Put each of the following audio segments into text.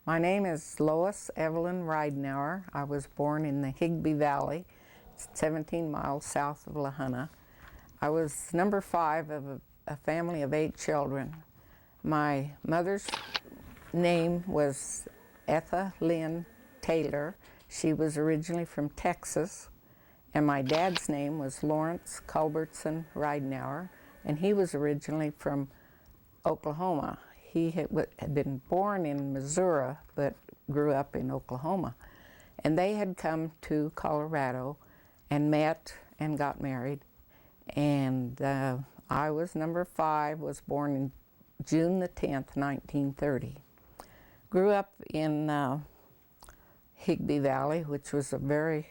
My name is Lois Evelyn Ridennoure. I was born in the Higbee Valley, 17 miles south of La Junta. I was number 5 of a family of 8 children. My mother's name was Etha Lynn Taylor. She was originally from Texas. And my dad's name was Lawrence Culbertson Ridennoure, and he was originally from Oklahoma. He had been born in Missouri, but grew up in Oklahoma. And they had come to Colorado and met and got married. And I was number 5, was born in June the 10th, 1930. Grew up in Higbee Valley, which was a very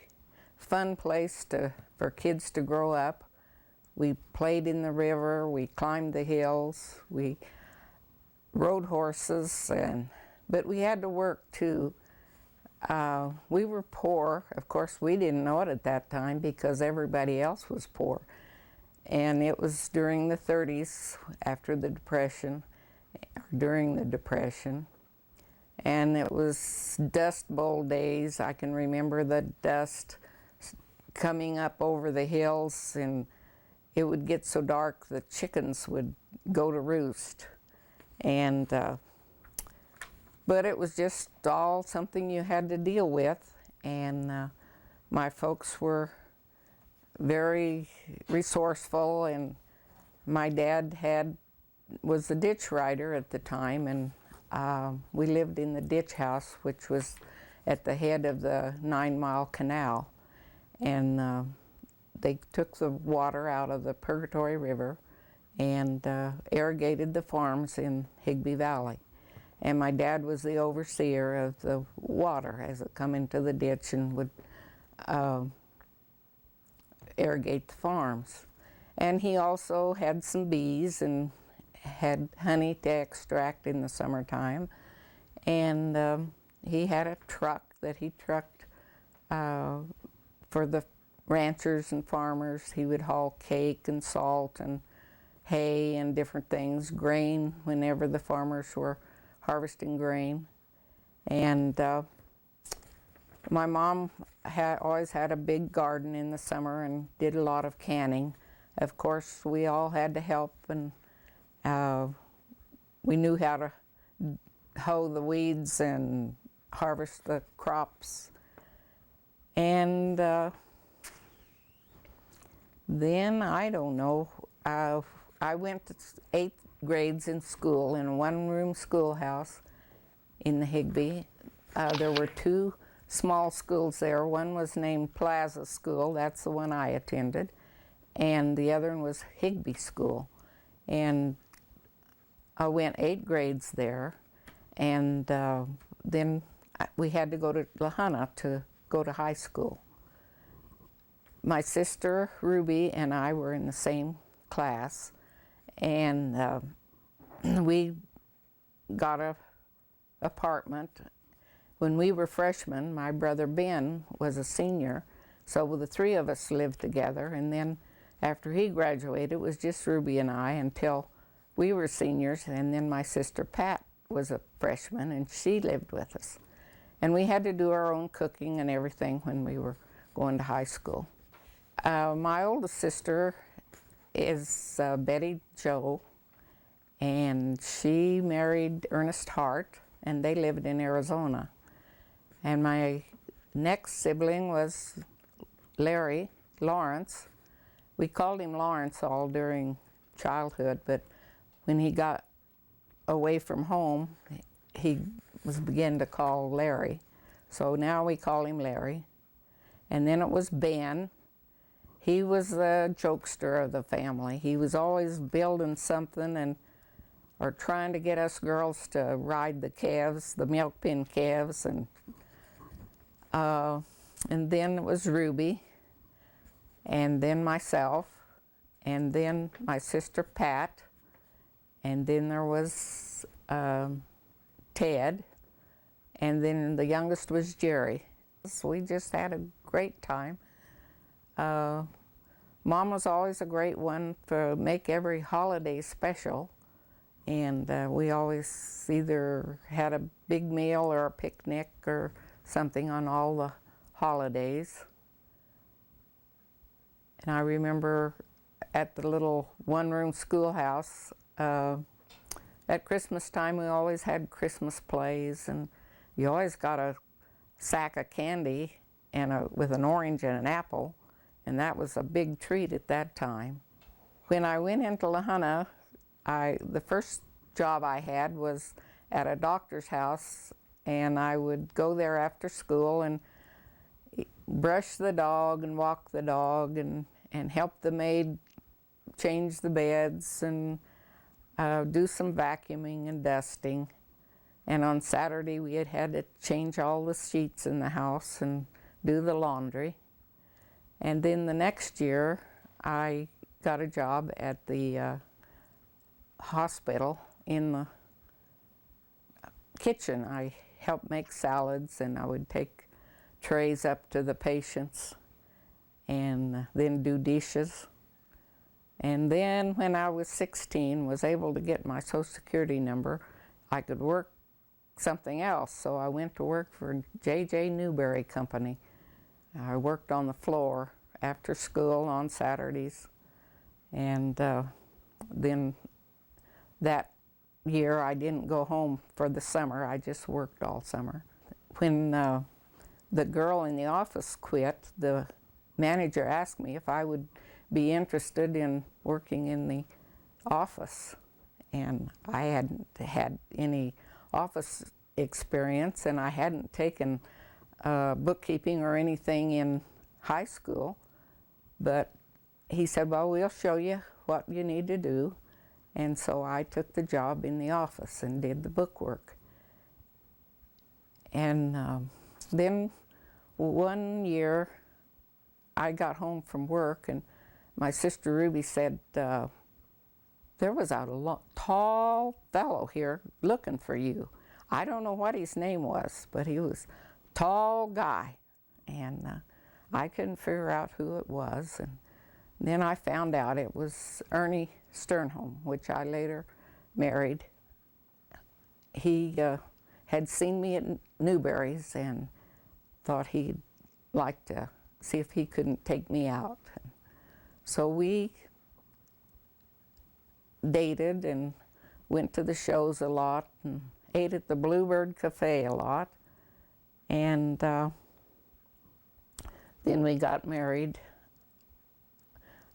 fun place for kids to grow up. We played in the river, we climbed the hills, we rode horses, but we had to work too. We were poor. Of course, we didn't know it at that time because everybody else was poor. And it was during the 30s, after the Depression, during the Depression. And it was Dust Bowl days. I can remember the dust coming up over the hills, and it would get so dark the chickens would go to roost. And but it was just all something you had to deal with, and my folks were very resourceful, and my dad was a ditch rider at the time, and we lived in the ditch house, which was at the head of the 9-mile canal, and they took the water out of the Purgatory River and irrigated the farms in Higbee Valley. And my dad was the overseer of the water as it come into the ditch and would irrigate the farms. And he also had some bees and had honey to extract in the summertime. And he had a truck that he trucked for the ranchers and farmers. He would haul cake and salt and hay and different things, grain whenever the farmers were harvesting grain. And my mom always had a big garden in the summer and did a lot of canning. Of course, we all had to help, and we knew how to hoe the weeds and harvest the crops. And then, I don't know, I went to 8th grades in school in a 1-room schoolhouse in the Higbee. There were 2 small schools there. One was named Plaza School, that's the one I attended, and the other one was Higbee School. And I went 8 grades there, and then we had to go to La Junta to go to high school. My sister Ruby and I were in the same class, and we got an apartment. When we were freshmen, my brother Ben was a senior, so the 3 of us lived together, and then after he graduated, it was just Ruby and I until we were seniors, and then my sister Pat was a freshman, and she lived with us. And we had to do our own cooking and everything when we were going to high school. My oldest sister is Betty Jo, and she married Ernest Hart, and they lived in Arizona. And my next sibling was Larry Lawrence. We called him Lawrence all during childhood, but when he got away from home, he was beginning to call Larry. So now we call him Larry. And then it was Ben. He was the jokester of the family. He was always building something or trying to get us girls to ride the calves, the milk bin calves, and then it was Ruby, and then myself, and then my sister Pat, and then there was Ted, and then the youngest was Jerry. So we just had a great time. Mom was always a great one to make every holiday special, And we always either had a big meal or a picnic or something on all the holidays. And I remember at the little one-room schoolhouse, at Christmas time we always had Christmas plays, and you always got a sack of candy and with an orange and an apple, and that was a big treat at that time. When I went into La Junta, the first job I had was at a doctor's house, and I would go there after school and brush the dog and walk the dog and help the maid change the beds and do some vacuuming and dusting. And on Saturday we had to change all the sheets in the house and do the laundry. And then the next year I got a job at the hospital in the kitchen. I helped make salads, and I would take trays up to the patients and then do dishes. And then when I was 16, was able to get my Social Security number, I could work something else. So I went to work for J.J. Newberry Company. I worked on the floor after school on Saturdays. And then that year I didn't go home for the summer. I just worked all summer. When the girl in the office quit, the manager asked me if I would be interested in working in the office. And I hadn't had any office experience, and I hadn't taken bookkeeping or anything in high school. But he said, well, we'll show you what you need to do. And so I took the job in the office and did the bookwork. And then one year I got home from work, and my sister Ruby said, there was a tall fellow here looking for you. I don't know what his name was, but he was a tall guy. And I couldn't figure out who it was. And then I found out it was Ernie Stjernholm, which I later married. He had seen me at Newberry's and thought he'd like to see if he couldn't take me out. So we dated and went to the shows a lot and ate at the Bluebird Cafe a lot. And then we got married.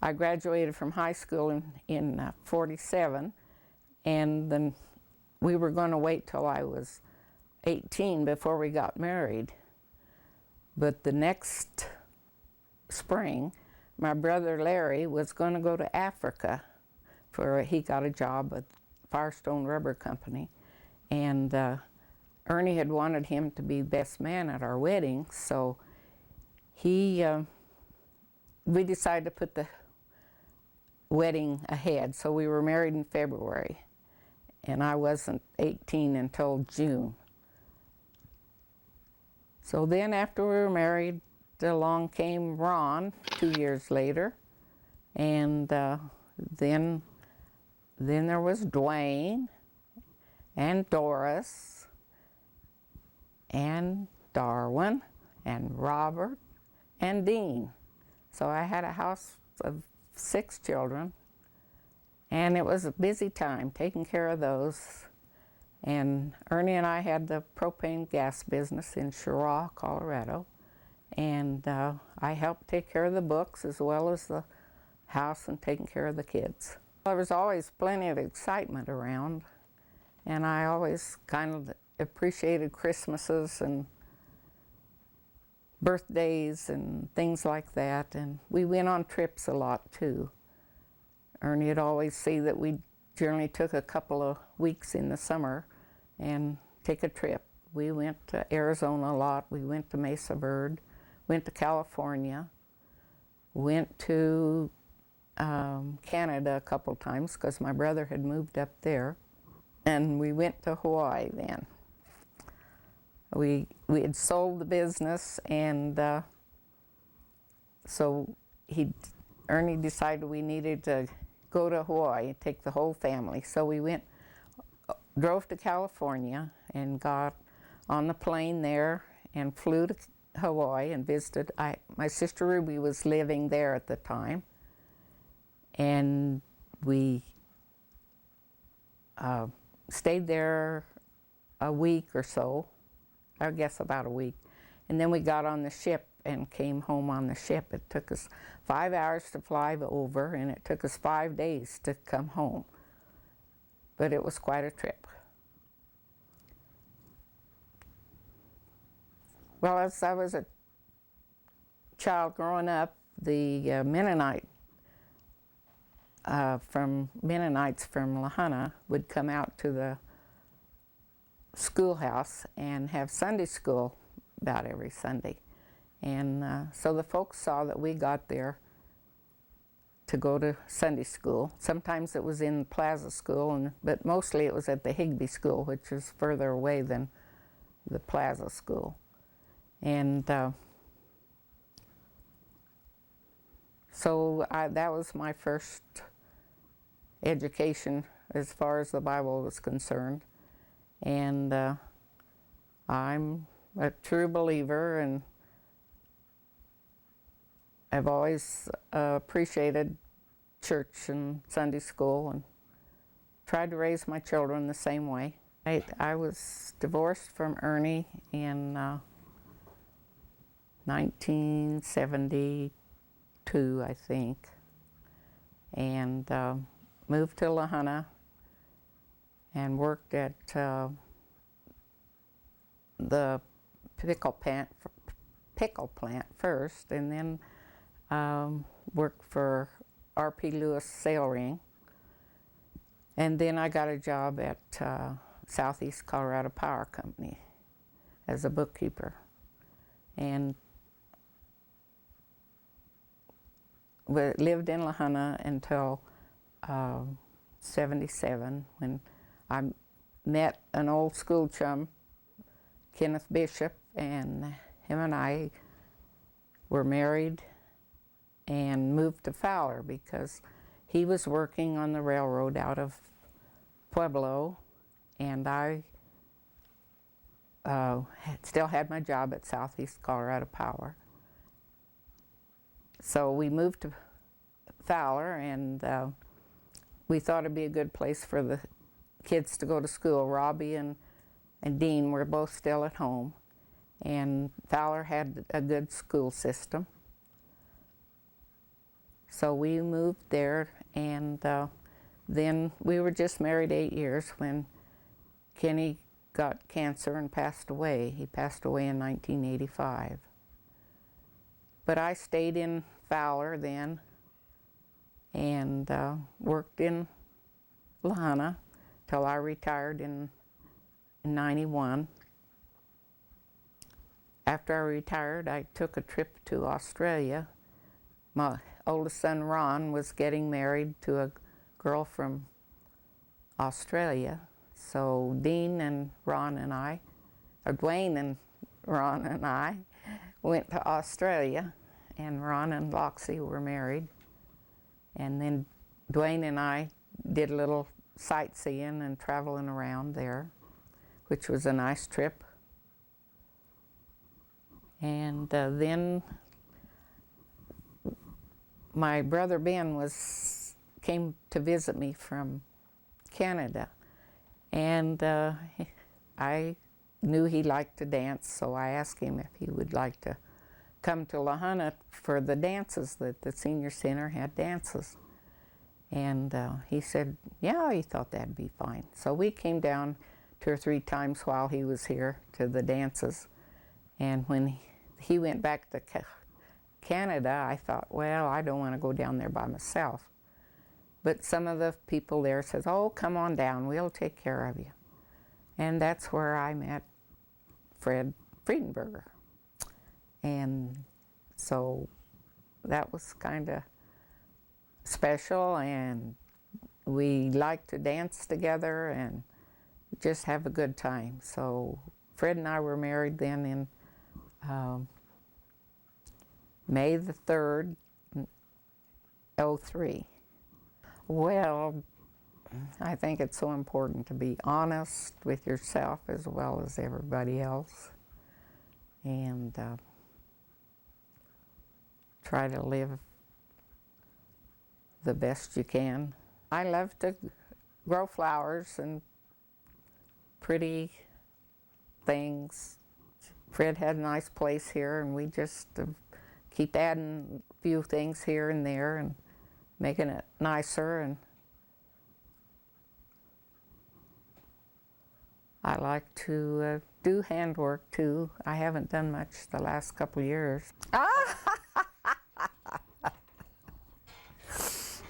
I graduated from high school in 47, and then we were going to wait till I was 18 before we got married. But the next spring, my brother Larry was going to go to Africa he got a job at Firestone Rubber Company, and Ernie had wanted him to be best man at our wedding, so we decided to put the wedding ahead. So we were married in February, and I wasn't 18 until June. So then after we were married, along came Ron 2 years later, and then there was Dwayne and Doris and Darwin and Robert and Dean. So I had a house of 6 children, and it was a busy time taking care of those. And Ernie and I had the propane gas business in Cheraw, Colorado, and I helped take care of the books as well as the house and taking care of the kids. There was always plenty of excitement around, and I always kind of appreciated Christmases and birthdays and things like that, and we went on trips a lot too. Ernie would always see that we generally took a couple of weeks in the summer and take a trip. We went to Arizona a lot, we went to Mesa Verde, went to California, went to Canada a couple times because my brother had moved up there, and we went to Hawaii then. We had sold the business, and so Ernie decided we needed to go to Hawaii and take the whole family. So we went drove to California and got on the plane there and flew to Hawaii and visited. My sister Ruby was living there at the time, and we stayed there a week or so, I guess about a week, and then we got on the ship and came home on the ship. It took us 5 hours to fly over, and it took us 5 days to come home, but it was quite a trip. Well, as I was a child growing up, the Mennonites from Lahaina would come out to the schoolhouse and have Sunday school about every Sunday. And so the folks saw that we got there to go to Sunday school. Sometimes it was in Plaza School, but mostly it was at the Higbee School, which is further away than the Plaza School. And so that was my first education as far as the Bible was concerned. And I'm a true believer, and I've always appreciated church and Sunday school and tried to raise my children the same way. I was divorced from Ernie in 1972, I think, and moved to Lahaina and worked at the pickle plant first, and then worked for R.P. Lewis Sail Ring, and then I got a job at Southeast Colorado Power Company as a bookkeeper, and we lived in Lahaina until 77, when I met an old school chum, Kenneth Bishop, and him and I were married and moved to Fowler because he was working on the railroad out of Pueblo, and I still had my job at Southeast Colorado Power. So we moved to Fowler, and we thought it'd be a good place for the kids to go to school. Robbie and Dean were both still at home, and Fowler had a good school system. So we moved there, and then we were just married 8 years when Kenny got cancer and passed away. He passed away in 1985. But I stayed in Fowler then and worked in Lahaina till I retired in 91. After I retired, I took a trip to Australia. My oldest son, Ron, was getting married to a girl from Australia. So Dean and Ron and I, or Dwayne and Ron and I, went to Australia, and Ron and Loxie were married. And then Dwayne and I did a little sightseeing and traveling around there, which was a nice trip. And then my brother Ben came to visit me from Canada, and I knew he liked to dance, so I asked him if he would like to come to Lahaina for the dances, that the senior center had dances. And he said, yeah, he thought that'd be fine. So we came down 2 or 3 times while he was here to the dances. And when he went back to Canada, I thought, well, I don't want to go down there by myself. But some of the people there says, oh, come on down, we'll take care of you. And that's where I met Freidenberger. And so that was kind of special, and we liked to dance together and just have a good time. So Fred and I were married then in May the 3rd, 03. Well, I think it's so important to be honest with yourself as well as everybody else, and try to live the best you can. I love to grow flowers and pretty things. Fred had a nice place here, and we just keep adding a few things here and there and making it nicer. And I like to do handwork too. I haven't done much the last couple of years.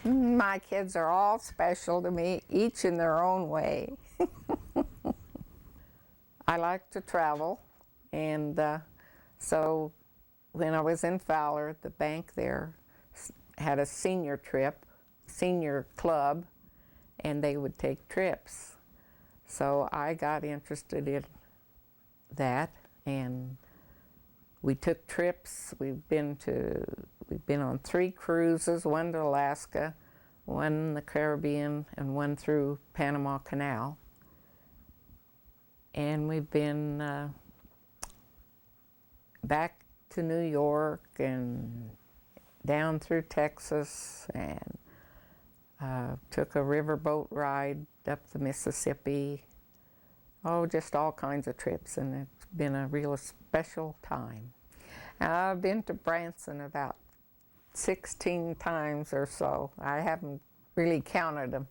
My kids are all special to me, each in their own way. I like to travel, and so when I was in Fowler, the bank there had a senior trip, senior club, and they would take trips. So I got interested in that, and we took trips. We've been on 3 cruises, one to Alaska, one in the Caribbean, and one through Panama Canal. And we've been back to New York and down through Texas, and took a riverboat ride up the Mississippi. Oh, just all kinds of trips, and it's been a real special time. I've been to Branson about 16 times or so. I haven't really counted them,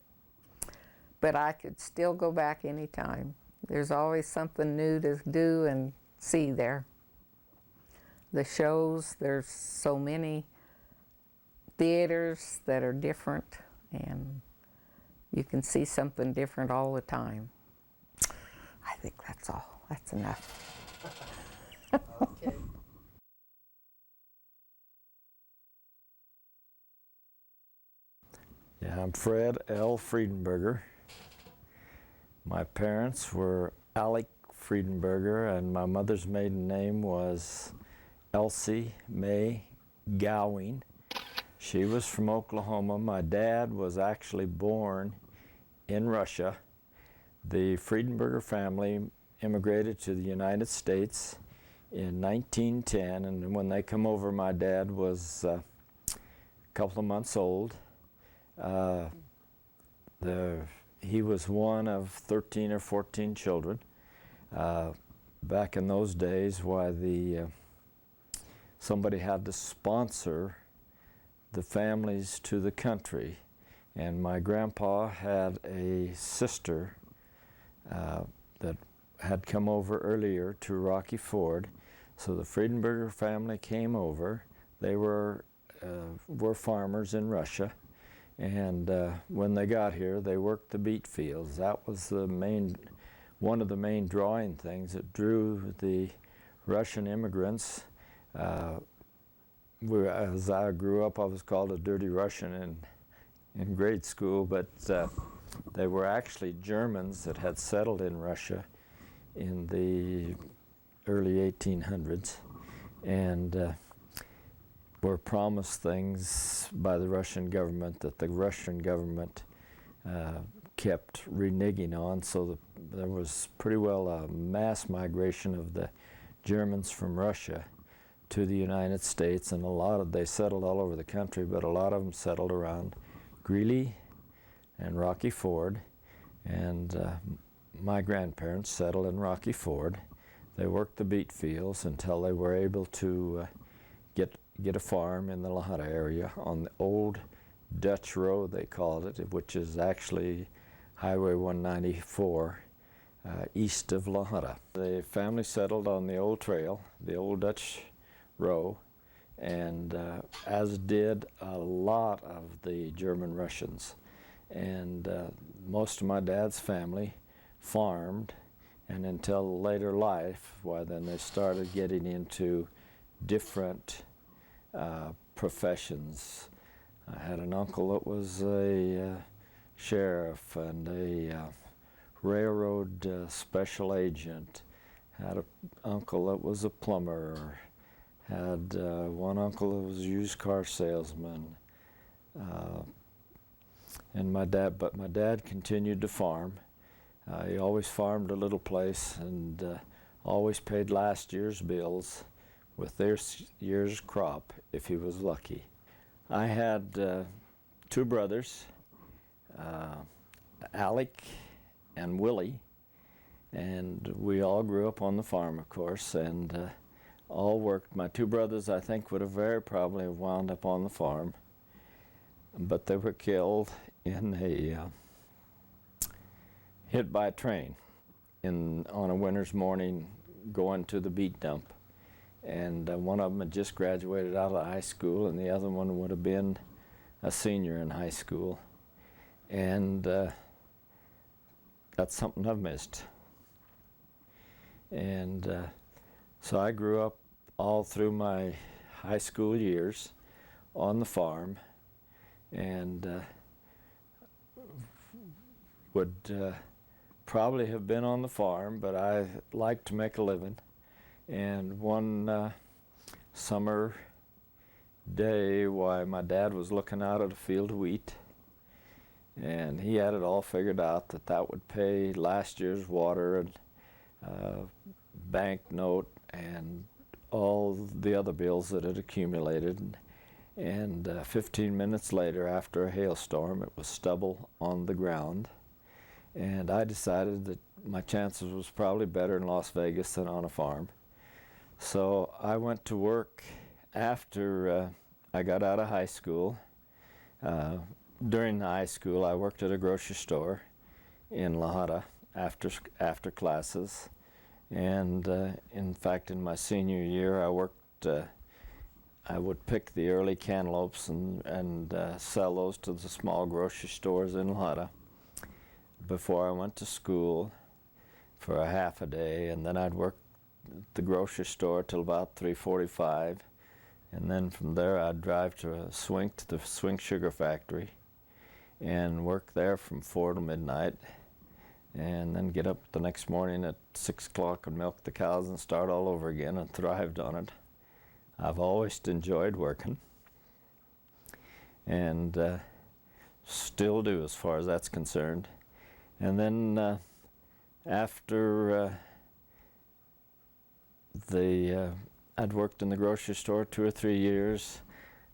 but I could still go back anytime. There's always something new to do and see there. The shows, there's so many theaters that are different, and you can see something different all the time. I think that's all. That's enough. Okay. Yeah, I'm Fred L. Freidenberger. My parents were Alec Freidenberger, and my mother's maiden name was Elsie Mae Gowing. She was from Oklahoma. My dad was actually born in Russia. The Freidenberger family immigrated to the United States in 1910, and when they come over, my dad was a couple of months old. He was one of 13 or 14 children. Back in those days, somebody had to sponsor the families to the country, and my grandpa had a sister that had come over earlier to Rocky Ford, so the Freidenberger family came over. They were farmers in Russia, and when they got here, they worked the beet fields. That was one of the main drawing things that drew the Russian immigrants. As I grew up, I was called a dirty Russian in grade school, but they were actually Germans that had settled in Russia in the early 1800s, and were promised things by the Russian government that the Russian government kept reneging on, so there was pretty well a mass migration of the Germans from Russia to the United States, and they settled all over the country, but a lot of them settled around Greeley and Rocky Ford, and my grandparents settled in Rocky Ford. They worked the beet fields until they were able to get a farm in the La Junta area on the old Dutch Road, they called it, which is actually Highway 194 east of La Junta. The family settled on the old trail, the old Dutch Row, and as did a lot of the German Russians. And most of my dad's family farmed, and until later life, then they started getting into different professions. I had an uncle that was a sheriff and a railroad special agent. Had an uncle that was a plumber. Had one uncle that was a used car salesman. and my dad continued to farm. He always farmed a little place and always paid last year's bills with this year's crop if he was lucky. I had 2 brothers, Alec and Willie, and we all grew up on the farm, of course, and all worked. My 2 brothers, I think, would have very probably have wound up on the farm, but they were killed in a hit by a train on a winter's morning going to the beet dump. And one of them had just graduated out of high school, and the other one would have been a senior in high school. And that's something I've missed. And so I grew up all through my high school years on the farm, and would probably have been on the farm, but I liked to make a living. And one summer day, why, my dad was looking out at a field of wheat, and he had it all figured out that that would pay last year's water and bank note and all the other bills that had accumulated. And 15 minutes later, after a hailstorm, it was stubble on the ground. And I decided that my chances was probably better in Las Vegas than on a farm. So I went to work after I got out of high school. During high school, I worked at a grocery store in La Junta after classes. And in fact, in my senior year, I worked, I would pick the early cantaloupes and sell those to the small grocery stores in La Junta before I went to school for a half a day, and then I'd work at the grocery store till about 3:45, and then from there I'd drive to the Swink Sugar Factory and work there from 4 to midnight, and then get up the next morning at 6 o'clock and milk the cows and start all over again, and thrived on it. I've always enjoyed working, and still do as far as that's concerned. And then after I'd worked in the grocery store 2 or 3 years,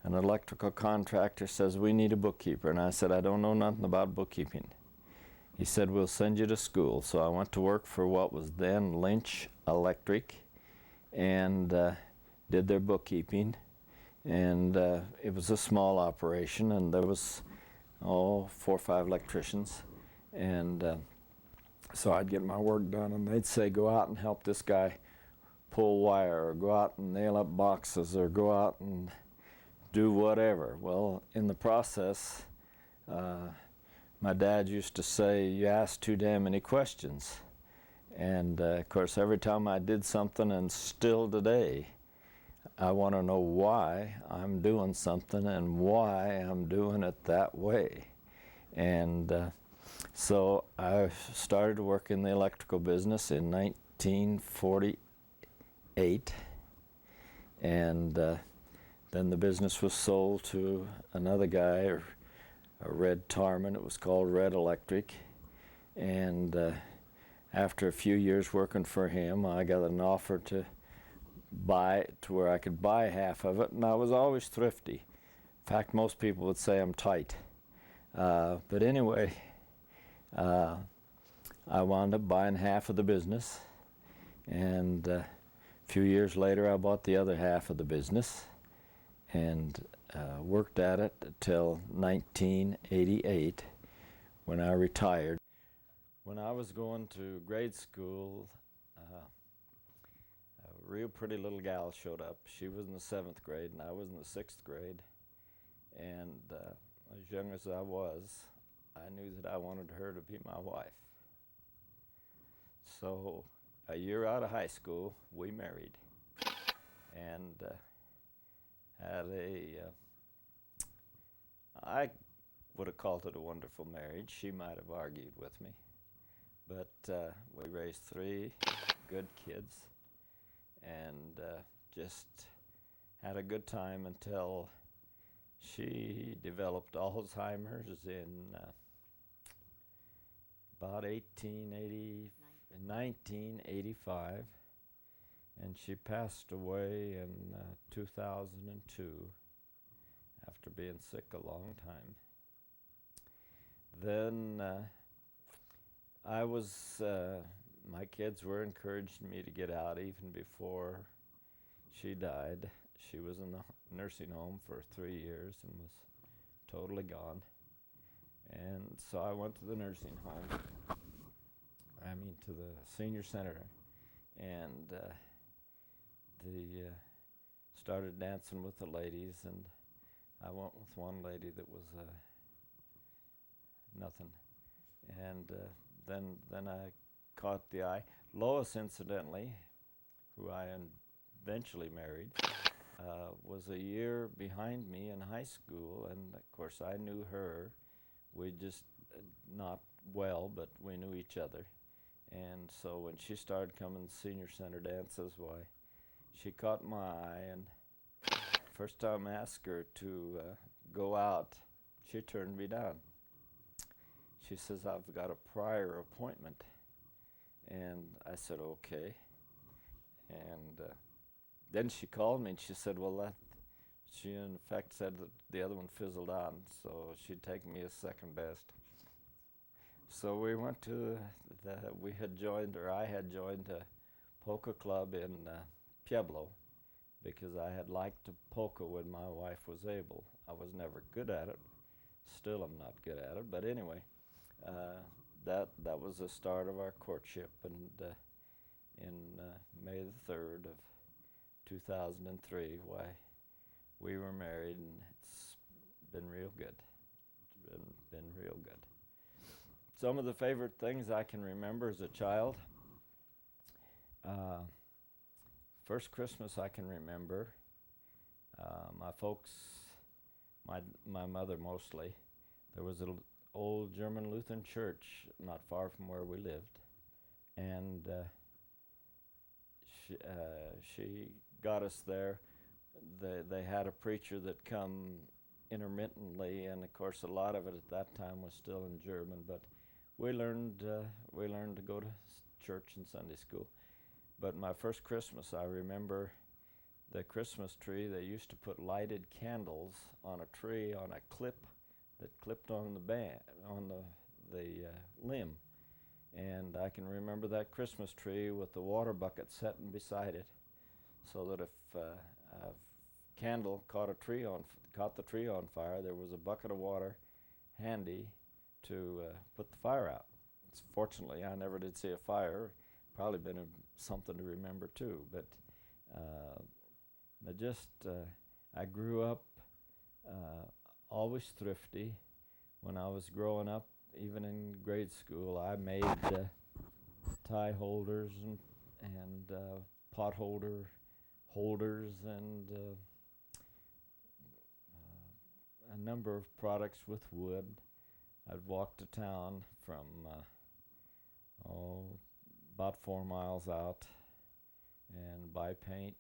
an electrical contractor says, "We need a bookkeeper." And I said, "I don't know nothing about bookkeeping." He said, "We'll send you to school." So I went to work for what was then Lynch Electric, and did their bookkeeping. And it was a small operation, and there was 4 or 5 electricians. And so I'd get my work done, and they'd say, "Go out and help this guy pull wire, or go out and nail up boxes, or go out and do whatever." Well, in the process, my dad used to say, "You ask too damn many questions." And of course, every time I did something, and still today, I want to know why I'm doing something and why I'm doing it that way. And so I started to work in the electrical business in 1948, and then the business was sold to another guy, a Red Tarman. It was called Red Electric, and after a few years working for him, I got an offer to buy to where I could buy half of it, and I was always thrifty. In fact, most people would say I'm tight. But anyway, I wound up buying half of the business, and a few years later I bought the other half of the business, and worked at it until 1988, when I retired. When I was going to grade school, a real pretty little gal showed up. She was in the 7th grade, and I was in the 6th grade. And as young as I was, I knew that I wanted her to be my wife. So a year out of high school, we married, and had I would have called it a wonderful marriage. She might have argued with me, but we raised 3 good kids, and just had a good time until She developed Alzheimer's in about 1985, and she passed away in 2002 after being sick a long time. Then my kids were encouraging me to get out even before she died. She was in the nursing home for 3 years and was totally gone. And so I went to the nursing home, to the senior center, and started dancing with the ladies, and I went with one lady that was nothing. And then I caught the eye. Lois, incidentally, who I eventually married, was a year behind me in high school, and of course I knew her. We just, not well, but we knew each other. And so when she started coming to senior center dances, why, she caught my eye, and first time I asked her to go out, she turned me down. She says, "I've got a prior appointment." And I said, "Okay." And then she called me and she said, she in fact said that the other one fizzled out, so she'd take me as second best. So we went to I had joined a polka club in Pueblo, because I had liked to polka when my wife was able. I was never good at it. Still I'm not good at it, but anyway, that was the start of our courtship, and in May the 3rd of 2003, why, we were married, and it's been real good. It's been real good. Some of the favorite things I can remember as a child. First Christmas I can remember, my folks, my mother mostly, there was an old German Lutheran church not far from where we lived, and she got us there. They had a preacher that come intermittently, and of course a lot of it at that time was still in German, but we learned to go to church and Sunday school. But my first Christmas, I remember the Christmas tree. They used to put lighted candles on a tree on a clip that clipped on the limb. And I can remember that Christmas tree with the water bucket sitting beside it, so that if a candle caught the tree on fire, there was a bucket of water handy to put the fire out. Fortunately, I never did see a fire. Probably been something to remember too. But I grew up always thrifty. When I was growing up, even in grade school, I made tie holders and pot holders and a number of products with wood. I'd walk to town from about 4 miles out and buy paint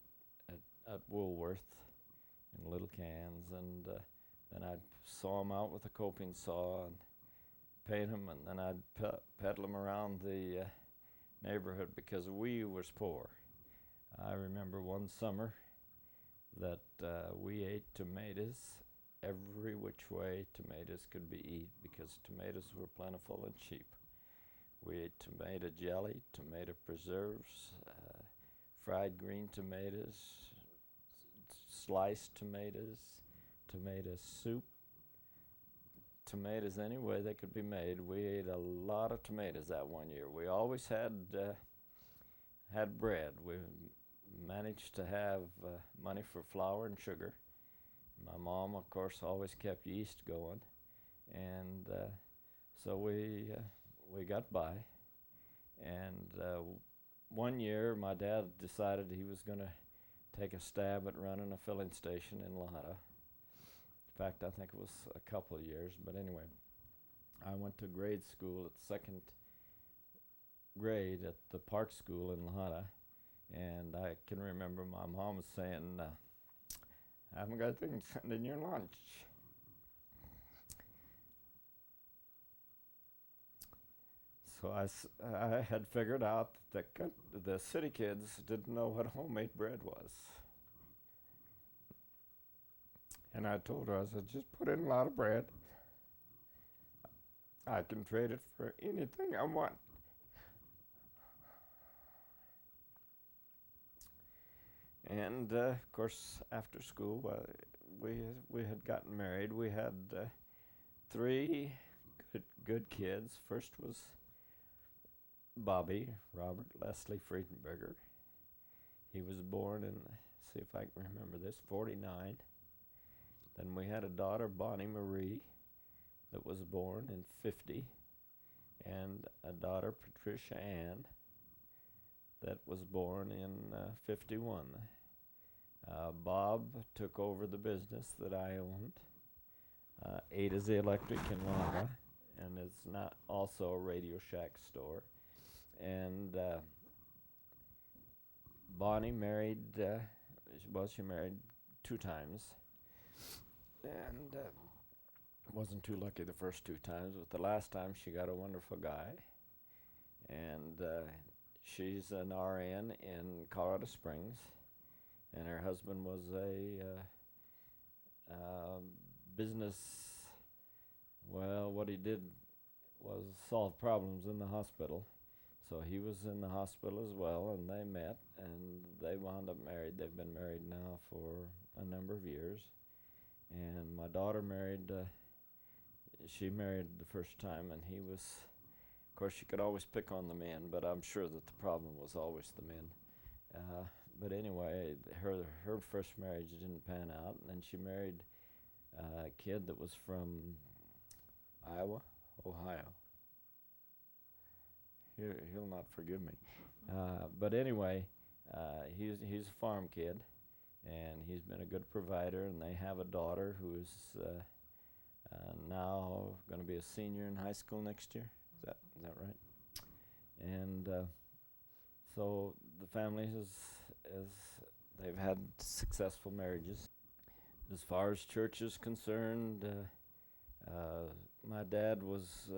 at Woolworth in little cans, and then I'd saw them out with a coping saw and paint them, and then I'd peddle them around the neighborhood, because we was poor. I remember one summer that we ate tomatoes every which way tomatoes could be eaten, because tomatoes were plentiful and cheap. We ate tomato jelly, tomato preserves, fried green tomatoes, sliced tomatoes, tomato soup, tomatoes any way they could be made. We ate a lot of tomatoes that one year. We always had bread. We managed to have money for flour and sugar. My mom, of course, always kept yeast going, and so we got by. And one year, my dad decided he was going to take a stab at running a filling station in La Junta. In fact, I think it was a couple of years, but anyway, I went to grade school at second grade at the park school in La Junta, and I can remember my mom saying, "I haven't got a thing to send in your lunch." So I had figured out that the city kids didn't know what homemade bread was. And I told her, I said, just put in a lot of bread. I can trade it for anything I want. And of course, after school, we had gotten married. We had 3 good kids. First was Bobby, Robert Leslie Freidenberger. He was born in, see if I can remember this, 49. Then we had a daughter, Bonnie Marie, that was born in 50, and a daughter, Patricia Ann, that was born in 51. Bob took over the business that I owned, Ada's Electric in Lava, and it's not also a Radio Shack store. And Bonnie married, she married 2 times, and wasn't too lucky the first 2 times, but the last time she got a wonderful guy, and she's an RN in Colorado Springs, and her husband was a business, well, what he did was solve problems in the hospital. So he was in the hospital as well, and they met, and they wound up married. They've been married now for a number of years. And my daughter married, she married the first time, and he was, of course, she could always pick on the men, but I'm sure that the problem was always the men. But anyway, her first marriage didn't pan out, and then she married a kid that was from Ohio. He'll not forgive me. But anyway, he's a farm kid, and he's been a good provider, and they have a daughter who is now going to be a senior in high school next year. Is that right? And so the family they've had successful marriages. As far as church is concerned, my dad was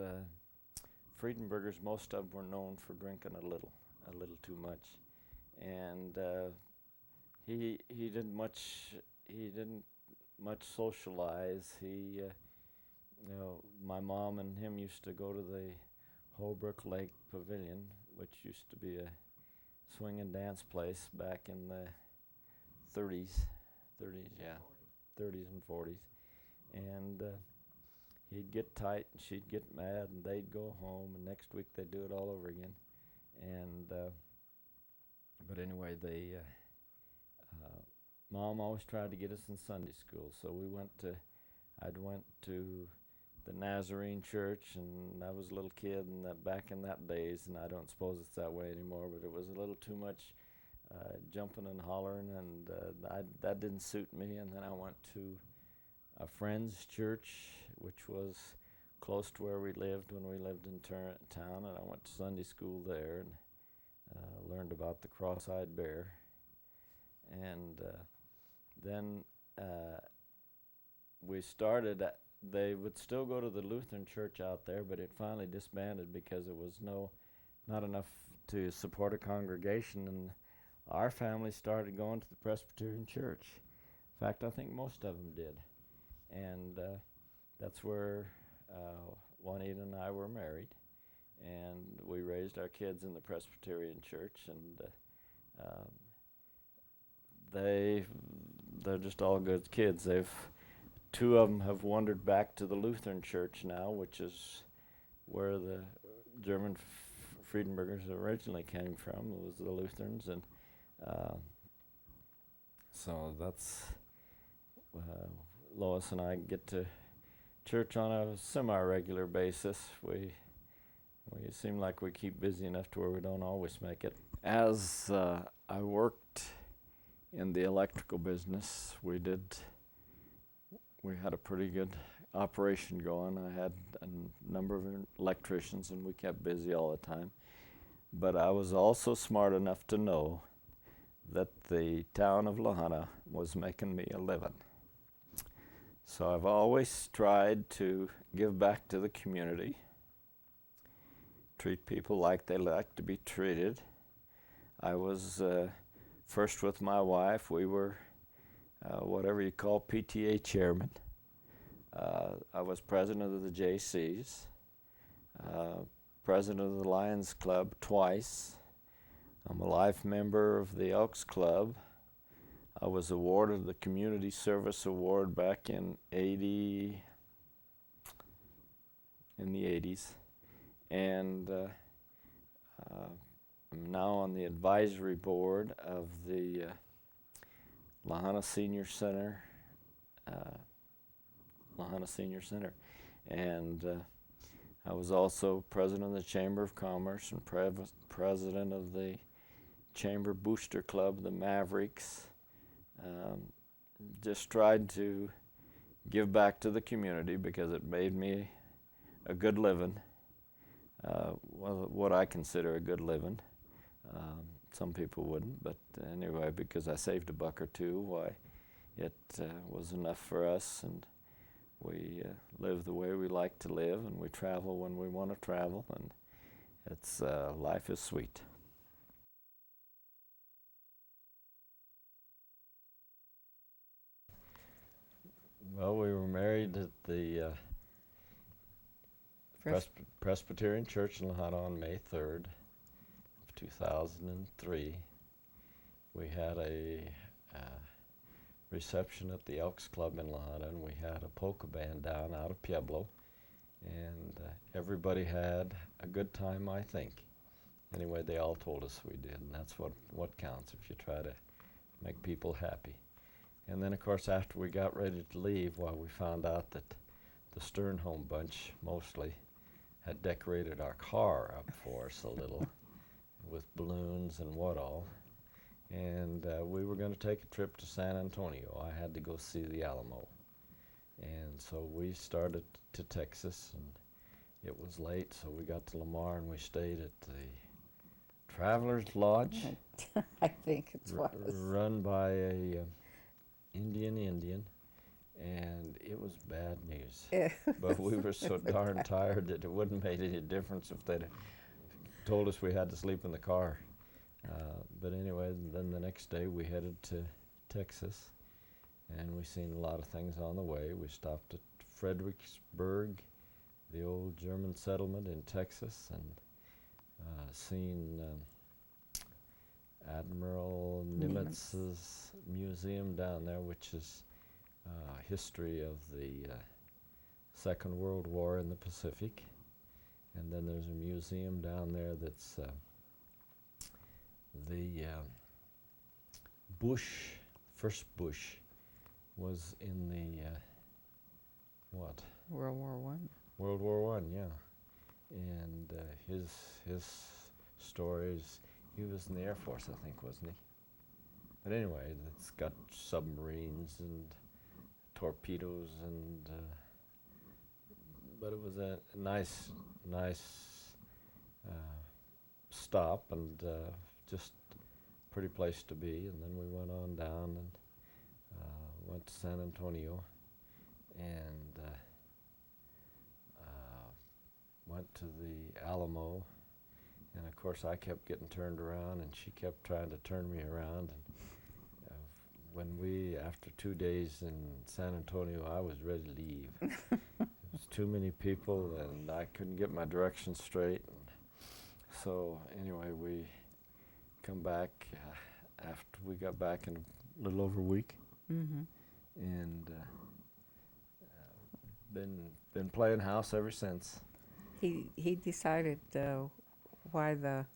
Freidenbergers. Most of them were known for drinking a little too much, and he didn't much socialize. My mom and him used to go to the Holbrook Lake Pavilion, which used to be a swing and dance place back in the 30s, yeah, 30s and 40s, and he'd get tight and she'd get mad and they'd go home, and next week they'd do it all over again. And but anyway, Mom always tried to get us in Sunday school, so I'd went to the Nazarene church, and I was a little kid, and back in that days, and I don't suppose it's that way anymore, but it was a little too much jumping and hollering, and that didn't suit me. And then I went to a friend's church, which was close to where we lived when we lived in town, and I went to Sunday school there and learned about the cross-eyed bear. And then we started, they would still go to the Lutheran church out there, but it finally disbanded because it was not enough to support a congregation, and our family started going to the Presbyterian church. In fact, I think most of them did. And that's where Juanita and I were married, and we raised our kids in the Presbyterian church, and they're just all good kids. 2 of them have wandered back to the Lutheran church now, which is where the German Freidenbergers originally came from. It was the Lutherans, and so that's Lois and I get to church on a semi-regular basis. We seem like we keep busy enough to where we don't always make it. As I worked in the electrical business, we had a pretty good operation going. I had a number of electricians, and we kept busy all the time. But I was also smart enough to know that the town of La Junta was making me a living. So I've always tried to give back to the community, treat people like they like to be treated. I was first with my wife. We were whatever you call PTA chairman. I was president of the JCs, president of the Lions Club twice. I'm a life member of the Elks Club. I was awarded the Community Service Award back in the 80s. And I'm now on the advisory board of the Lahana Senior Center. And I was also president of the Chamber of Commerce and president of the Chamber Booster Club, the Mavericks. Just tried to give back to the community because it made me a good living, well, what I consider a good living. Some people wouldn't, but anyway, because I saved $1 or $2, why, it was enough for us, and we live the way we like to live, and we travel when we want to travel, and it's life is sweet. Well, we were married at the Presbyterian Church in Lahana on May 3rd of 2003. We had a reception at the Elks Club in Lahana, and we had a polka band down out of Pueblo, and everybody had a good time, I think. Anyway, they all told us we did, and that's what counts, if you try to make people happy. And then, of course, after we got ready to leave, well, we found out that the Stjernholm bunch mostly had decorated our car up for us a little with balloons and what all. And we were going to take a trip to San Antonio. I had to go see the Alamo. And so we started to Texas, and it was late, so we got to Lamar, and we stayed at the Travelers Lodge. I think it's run by a Indian, and it was bad news. But we were so darn tired that it wouldn't have made any difference if they'd told us we had to sleep in the car. But anyway, then the next day we headed to Texas, and we seen a lot of things on the way. We stopped at Fredericksburg, the old German settlement in Texas, and seen Admiral Nimitz's museum down there, which is history of the Second World War in the Pacific. And then there's a museum down there that's the first Bush was in the what? World War One. World War I, yeah. And his stories. He was in the Air Force, I think, wasn't he? But anyway, it's got submarines and torpedoes, and but it was a nice stop, and just a pretty place to be. And then we went on down and went to San Antonio, and went to the Alamo. And of course, I kept getting turned around, and she kept trying to turn me around. And when after 2 days in San Antonio, I was ready to leave. There was too many people, and I couldn't get my directions straight. So anyway, we come back after we got back in a little over a week, and been playing house ever since. He decided why the...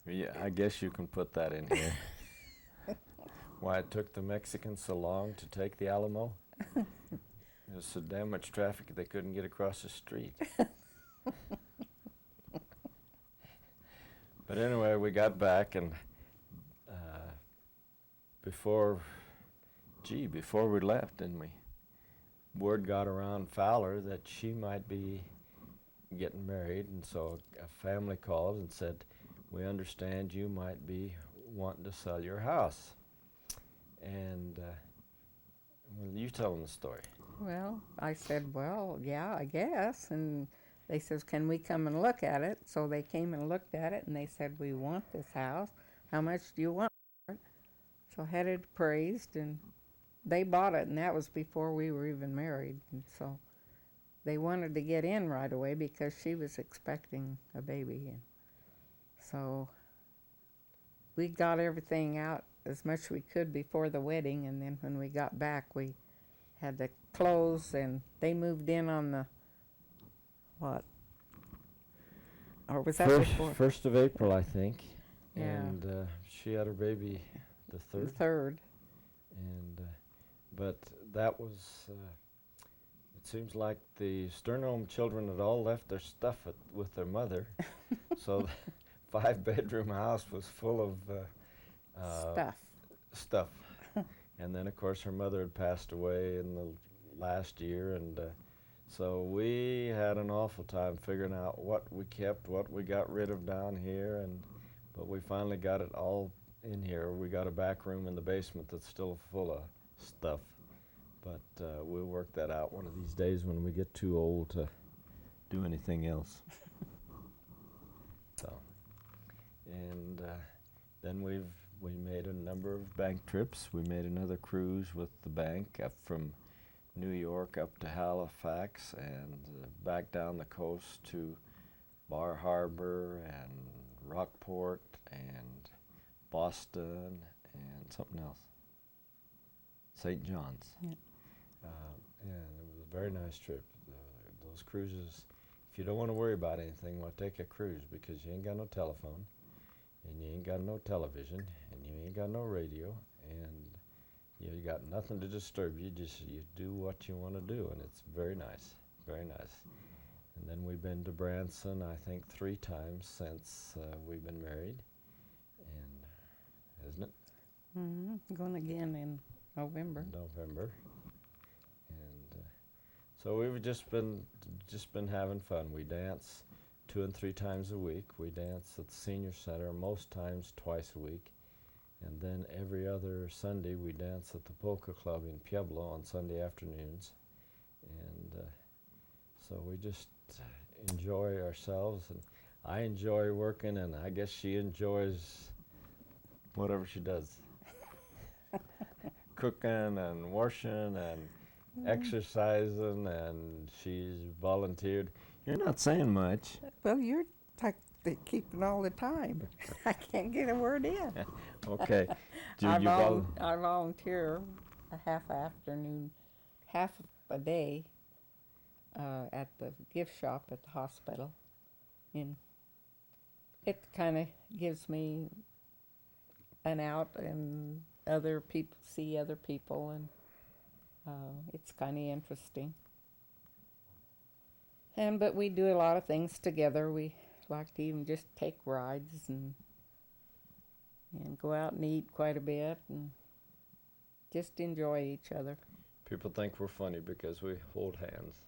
Yeah, I guess you can put that in here. Why it took the Mexicans so long to take the Alamo? There's so damn much traffic they couldn't get across the street. But anyway, we got back, and before we left, didn't we? Word got around Fowler that she might be getting married, and so a family called and said, "We understand you might be wanting to sell your house." And well, you tell them the story. Well, I said, well, yeah, I guess. And they says, can we come and look at it? So they came and looked at it, and they said, we want this house. How much do you want for it? So I had it appraised, and they bought it, and that was before we were even married. And so they wanted to get in right away because she was expecting a baby. And so we got everything out as much as we could before the wedding, and then when we got back, we had to close, and they moved in on the, what? Or was that before? 1st of April, I think. Yeah. And she had her baby the 3rd. The 3rd. And but that was, it seems like the Stjernholm children had all left their stuff with their mother. So the 5-bedroom house was full of stuff. And then, of course, her mother had passed away in the last year, and so we had an awful time figuring out what we kept, what we got rid of down here, but we finally got it all in here. We got a back room in the basement that's still full of stuff, but we'll work that out one of these days when we get too old to do anything else. So, and then we made a number of bank trips. We made another cruise with the bank up from New York up to Halifax and back down the coast to Bar Harbor and Rockport and Boston and something else. St. John's. Yeah. And it was a very nice trip. Those cruises, if you don't want to worry about anything, well, take a cruise because you ain't got no telephone and you ain't got no television and you ain't got no radio and you got nothing to disturb you. You do what you want to do, and it's very nice, very nice. And then we've been to Branson, I think 3 times since we've been married, and isn't it? Mm-hmm. Going again in November. November, and so we've just been having fun. We dance 2 and 3 times a week. We dance at the senior center most times twice a week. And then every other Sunday we dance at the polka club in Pueblo on Sunday afternoons. And so we just enjoy ourselves. And I enjoy working, and I guess she enjoys whatever she does. Cooking and washing and exercising, and she's volunteered. You're not saying much. Well, you're like keeping all the time. I can't get a word in. Okay. I volunteer a half a day at the gift shop at the hospital. And it kind of gives me an out and see other people, and it's kind of interesting. But we do a lot of things together. We like to even just take rides and go out and eat quite a bit and just enjoy each other. People think we're funny because we hold hands.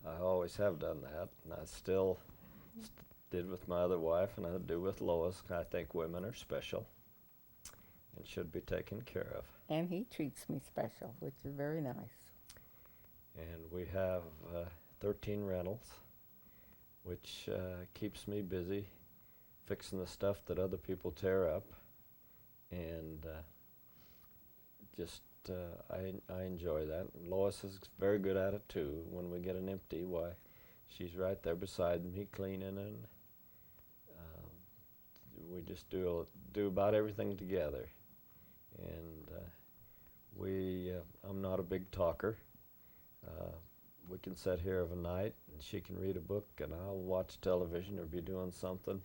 I always have done that, and I still did with my other wife, and I do with Lois. I think women are special and should be taken care of. And he treats me special, which is very nice. And we have 13 rentals, which keeps me busy fixing the stuff that other people tear up, and I enjoy that. Lois is very good at it too. When we get an empty, why, she's right there beside me cleaning, and we just do about everything together. And I'm not a big talker. We can sit here of a night, and she can read a book, and I'll watch television or be doing something,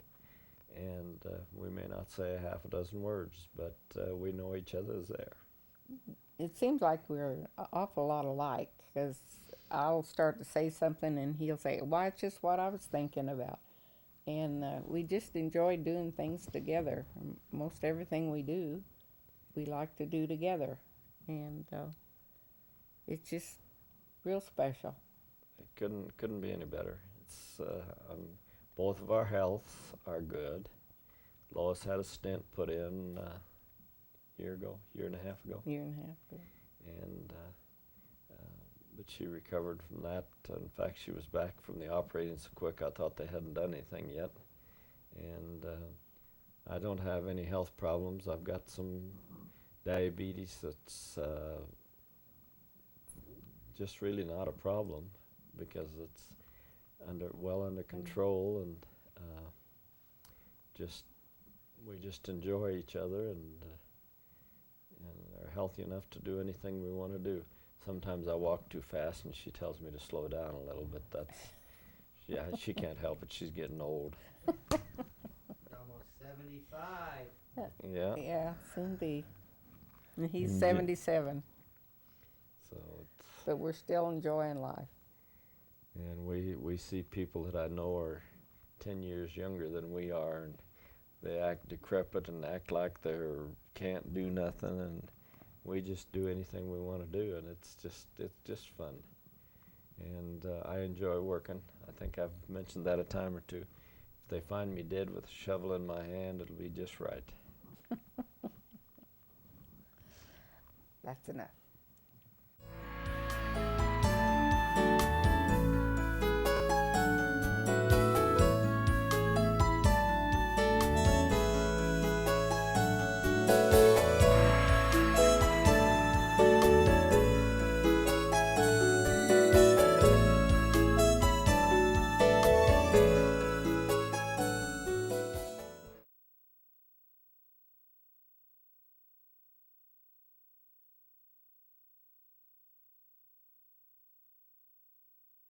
and we may not say a half a dozen words, but we know each other is there. It seems like we're an awful lot alike, because I'll start to say something, and he'll say, "Why, it's just what I was thinking about." And we just enjoy doing things together. Most everything we do, we like to do together, and it's just real special. It couldn't be any better. It's both of our healths are good. Lois had a stent put in year and a half ago. Year and a half ago. And but she recovered from that. In fact, she was back from the operating so quick I thought they hadn't done anything yet. And I don't have any health problems. I've got some diabetes that's just really not a problem because it's well under control, and we just enjoy each other and are healthy enough to do anything we want to do. Sometimes I walk too fast and she tells me to slow down a little bit. Yeah, she can't help it. She's getting old. Almost 75. Yeah. Yeah, soon be. And he's 77, So but we're still enjoying life. and we see people that I know are 10 years younger than we are, and they act decrepit and act like they can't do nothing, and we just do anything we want to do, and it's just fun. And I enjoy working. I think I've mentioned that a time or two. If they find me dead with a shovel in my hand, it'll be just right. That's enough.